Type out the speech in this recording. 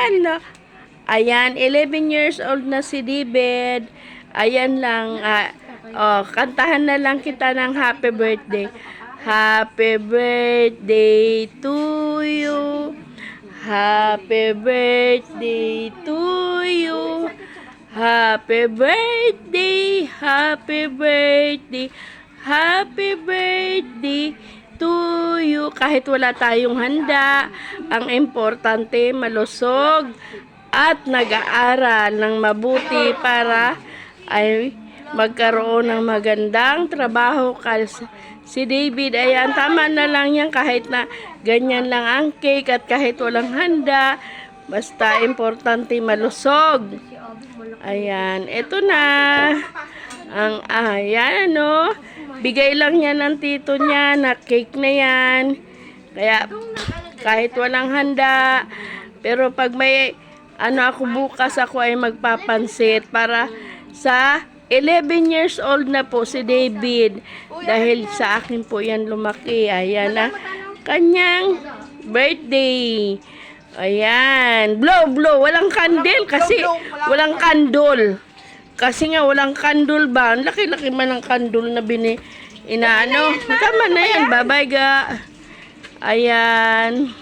Hello. Ayan, 11 years old na si David. Ayan lang. Kantahan na lang kita ng happy birthday. Happy birthday to you. Happy birthday to you. Happy birthday, happy birthday, happy birthday to you. Kahit wala tayong handa, ang importante malusog at nag-aaral ng mabuti para ay magkaroon ng magandang trabaho. Si David, ayan, tama na lang yan kahit na ganyan lang ang cake at kahit walang handa. Basta importante malusog. Ayan, ito na. Ayan, ano. Bigay lang yan ng tito niya na cake na yan. Kaya, kahit walang handa. Pero pag may, ako bukas ako ay magpapansit para sa 11 years old na po si David. Dahil sa akin po yan lumaki. Ayan na. Kanyang birthday. Ayan. Blow, blow. Walang candle kasi walang kandol. Kasi nga walang kandol ba? Ang laki-laki man ng kandol na inaano. Tama na yan. Bye-bye ga. Ayan.